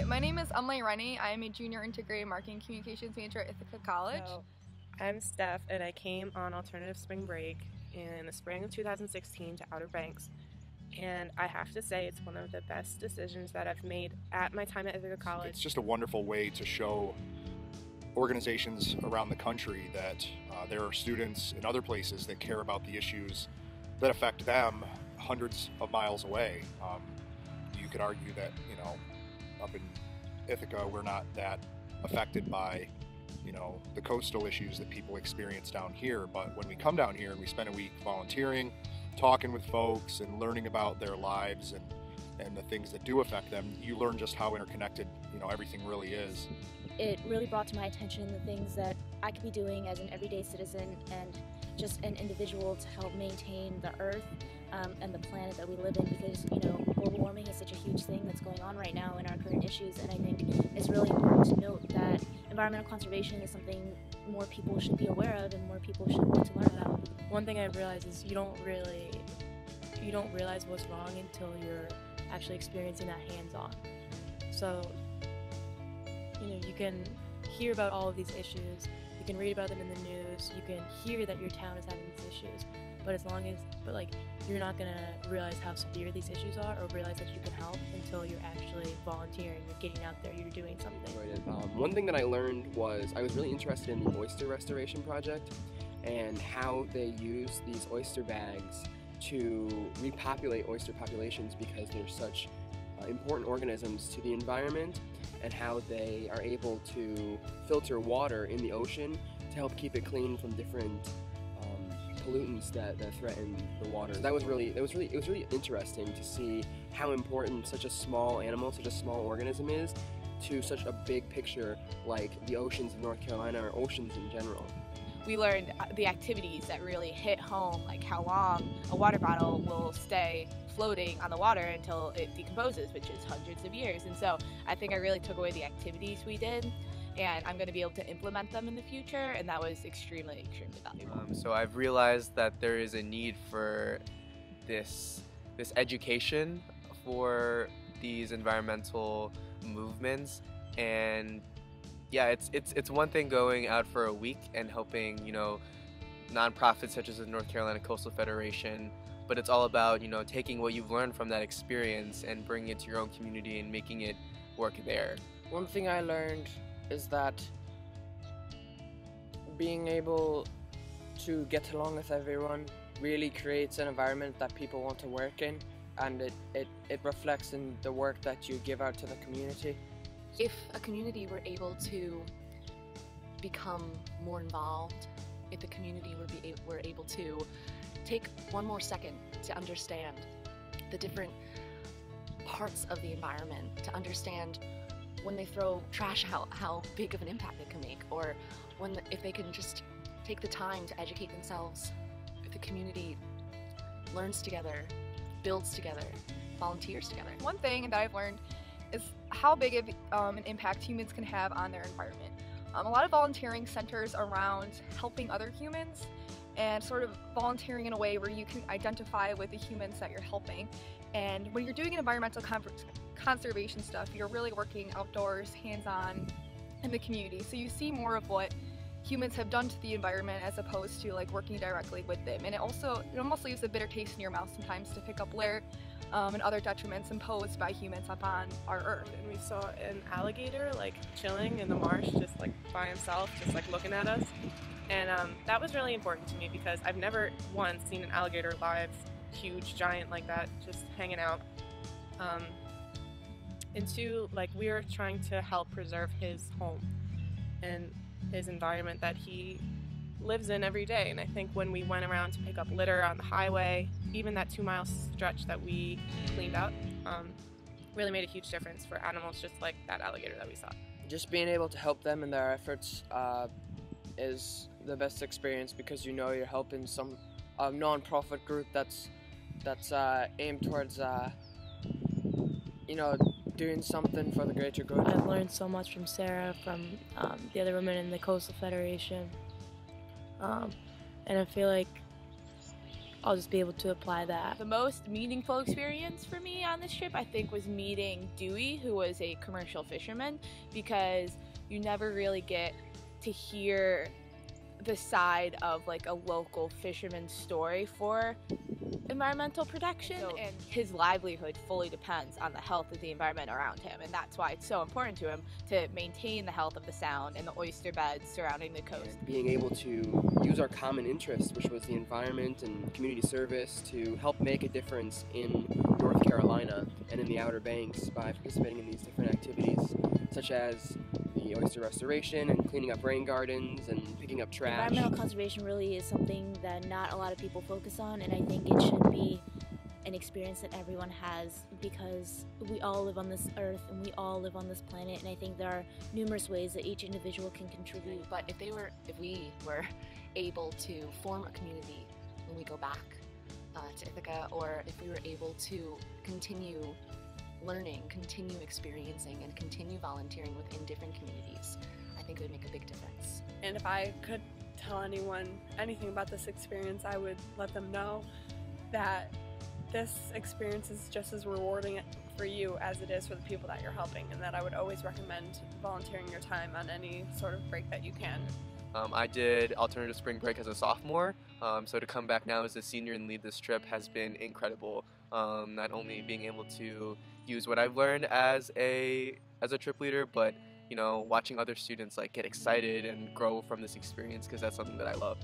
My name is Renne. I am a junior integrated marketing communications major at Ithaca College. So, I'm Steph, and I came on alternative spring break in the spring of 2016 to Outer Banks. And I have to say, it's one of the best decisions that I've made at my time at Ithaca College. It's just a wonderful way to show organizations around the country that there are students in other places that care about the issues that affect them hundreds of miles away. You could argue that, up in Ithaca, we're not that affected by, the coastal issues that people experience down here. But when we come down here and we spend a week volunteering, talking with folks and learning about their lives and the things that do affect them, you learn just how interconnected, everything really is. It really brought to my attention the things that I could be doing as an everyday citizen and just an individual to help maintain the earth and the planet that we live in, because global warming is such a huge thing that's going on right now in our current issues, and I think it's really important to note that environmental conservation is something more people should be aware of and more people should want to learn about. One thing I've realized is you don't realize what's wrong until you're actually experiencing that hands-on. So you can hear about all of these issues, you can read about them in the news, you can hear that your town is having these issues, but you're not gonna realize how severe these issues are or realize that you can help until you're actually volunteering, you're getting out there, you're doing something. One thing that I learned was I was really interested in the oyster restoration project and how they use these oyster bags to repopulate oyster populations because they're such important organisms to the environment, and how they are able to filter water in the ocean to help keep it clean from different pollutants that threaten the water. So it was really interesting to see how important such a small animal, such a small organism is to such a big picture like the oceans of North Carolina or oceans in general. We learned the activities that really hit home, like how long a water bottle will stay floating on the water until it decomposes, which is hundreds of years. And so I think I really took away the activities we did, and I'm going to be able to implement them in the future, and that was extremely, extremely valuable. So I've realized that there is a need for this education for these environmental movements, and yeah, it's one thing going out for a week and helping, nonprofits such as the North Carolina Coastal Federation, but it's all about, taking what you've learned from that experience and bringing it to your own community and making it work there. One thing I learned is that being able to get along with everyone really creates an environment that people want to work in, and it reflects in the work that you give out to the community. If a community were able to become more involved, if the community were able to take one more second to understand the different parts of the environment, to understand when they throw trash out, how big of an impact it can make, or if they can just take the time to educate themselves, if the community learns together, builds together, volunteers together. One thing that I've learned is how big of an impact humans can have on their environment. A lot of volunteering centers around helping other humans and sort of volunteering in a way where you can identify with the humans that you're helping. And when you're doing environmental conservation stuff, you're really working outdoors, hands-on in the community. So you see more of what humans have done to the environment as opposed to working directly with them. And it almost leaves a bitter taste in your mouth sometimes to pick up litter and other detriments imposed by humans upon our earth. And we saw an alligator chilling in the marsh, just by himself, just looking at us. And that was really important to me because I've never once seen an alligator live, huge giant like that, just hanging out. And two, we were trying to help preserve his home and his environment that he lives in every day. And I think when we went around to pick up litter on the highway, even that 2-mile stretch that we cleaned out, really made a huge difference for animals just like that alligator that we saw. Just being able to help them in their efforts is the best experience, because you're helping some non-profit group that's aimed towards doing something for the greater good. I've learned so much from Sara, from the other women in the Coastal Federation, and I feel like I'll just be able to apply that. The most meaningful experience for me on this trip, I think, was meeting Dewey, who was a commercial fisherman, because you never really get to hear the side of like a local fisherman's story for environmental protection, and his livelihood fully depends on the health of the environment around him, and that's why it's so important to him to maintain the health of the sound and the oyster beds surrounding the coast. And being able to use our common interest, which was the environment and community service, to help make a difference in North Carolina and in the Outer Banks by participating in these different activities, such as the oyster restoration and cleaning up rain gardens and picking up trash. Environmental conservation really is something that not a lot of people focus on, and I think it should be an experience that everyone has, because we all live on this earth and we all live on this planet, and I think there are numerous ways that each individual can contribute. But if we were able to form a community when we go back to Ithaca, or if we were able to continue learning, continue experiencing, and continue volunteering within different communities, I think it would make a big difference. And if I could tell anyone anything about this experience, I would let them know that this experience is just as rewarding for you as it is for the people that you're helping, and that I would always recommend volunteering your time on any sort of break that you can. I did alternative spring break as a sophomore, so to come back now as a senior and lead this trip has been incredible. Not only being able to use what I've learned as a trip leader, but watching other students like get excited and grow from this experience, because that's something that I love.